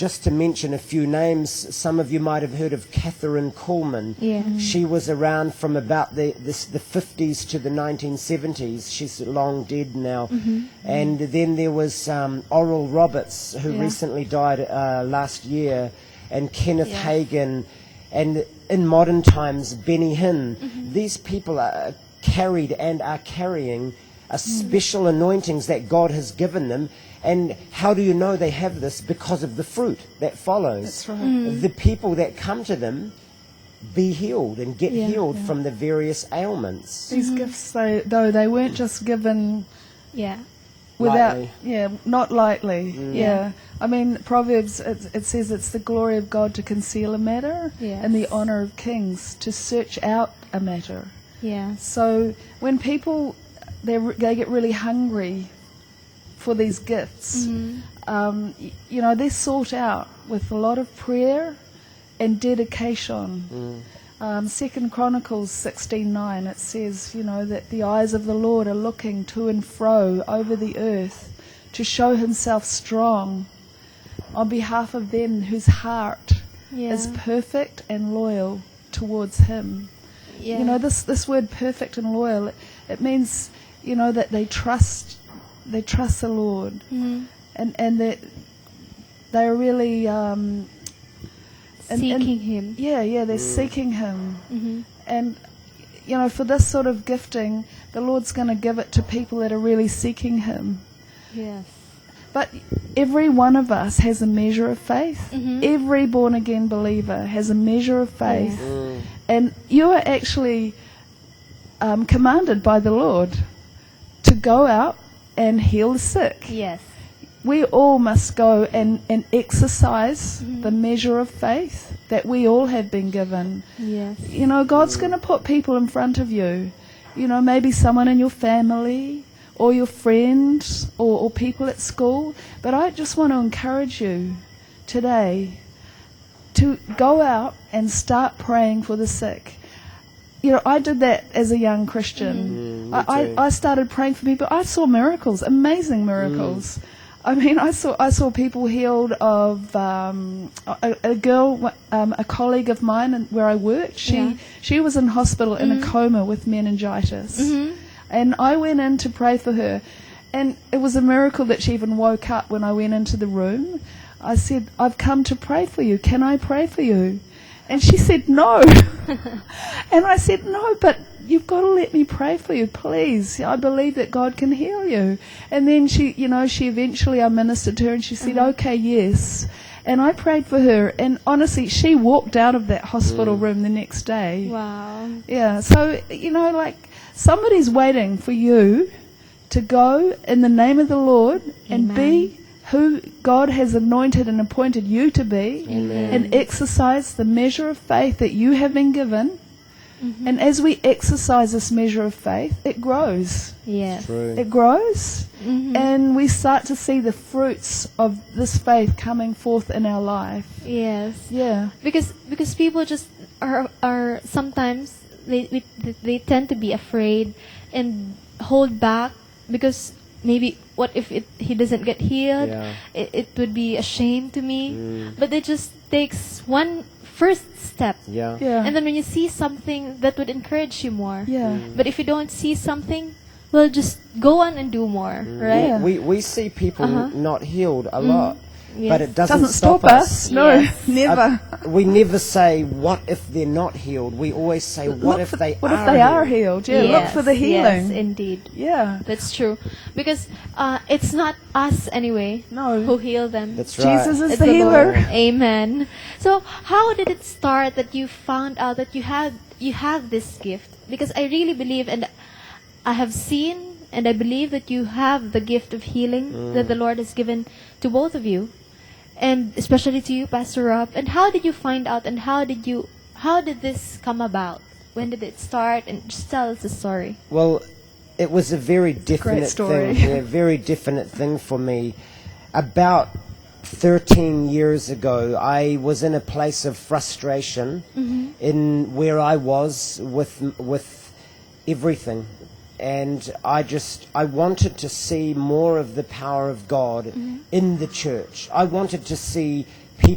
just to mention a few names, some of you might have heard of Catherine Kuhlman. Yeah. She was around from about the 50s to the 1970s. She's long dead now. And then there was Oral Roberts, who recently died last year, and Kenneth Hagin, and in modern times, Benny Hinn. These people are carried and are carrying a special anointings that God has given them. And how do you know they have this? Because of the fruit that follows. That's right. The people that come to them be healed and get healed from the various ailments. These gifts, they weren't just given Yeah. without, Lightly. not lightly. I mean, Proverbs, it says it's the glory of God to conceal a matter and the honor of kings to search out a matter. Yeah. So when people, they get really hungry for these gifts, they're sought out with a lot of prayer and dedication. 2 Chronicles 16:9, it says, that the eyes of the Lord are looking to and fro over the earth to show himself strong on behalf of them whose heart is perfect and loyal towards him. Yeah. This word perfect and loyal, it means, that they trust the Lord, and that they're really Seeking him. they're seeking him. And for this sort of gifting, the Lord's going to give it to people that are really seeking him. Yes. But every one of us has a measure of faith. Every born again believer has a measure of faith, and you are actually commanded by the Lord to go out and heal the sick. Yes. We all must go and exercise the measure of faith that we all have been given. Yes. God's going to put people in front of you. Maybe someone in your family or your friends or people at school. But I just want to encourage you today to go out and start praying for the sick. I did that as a young Christian. I started praying for people. I saw miracles, amazing miracles. I mean, I saw people healed of a girl, a colleague of mine where I worked. She was in hospital in a coma with meningitis, and I went in to pray for her, and it was a miracle that she even woke up when I went into the room. I said, "I've come to pray for you. Can I pray for you?" And she said, "No." And I said, "No, but you've got to let me pray for you, please. I believe that God can heal you." And then she eventually, I ministered to her, and she said, "Okay, yes." And I prayed for her, and honestly, she walked out of that hospital room the next day. Wow. Yeah, so, somebody's waiting for you to go in the name of the Lord and be who God has anointed and appointed you to be, and exercise the measure of faith that you have been given. And as we exercise this measure of faith, it grows. Yes. True. It grows, and we start to see the fruits of this faith coming forth in our life. Yes. Yeah. Because people just are sometimes they tend to be afraid and hold back because maybe what if he doesn't get healed? Yeah. It would be a shame to me. But it just takes one first step. Yeah. Yeah. And then when you see something that would encourage you more. Yeah. But if you don't see something, well, just go on and do more, right? Yeah. We see people not healed a lot, but it Doesn't doesn't stop us. No, Yes. never. We never say, what if they're not healed? We always say, what if they are healed? Yeah, look for the healing. Yes, indeed. Yeah. That's true. Because it's not us anyway No. who heal them. That's right. Jesus is It's the Lord. healer. Amen. So how did it start that you found out that you have this gift? Because I really believe, and I have seen and I believe that you have the gift of healing that the Lord has given to both of you. And especially to you, Pastor Rob. And how did you find out, and how did this come about? When did it start? And just tell us the story. Well, it was a very definite story. thing. A very definite thing for me. About 13 years ago, I was in a place of frustration in where I was with everything. and I wanted to see more of the power of God in the church. I wanted to see people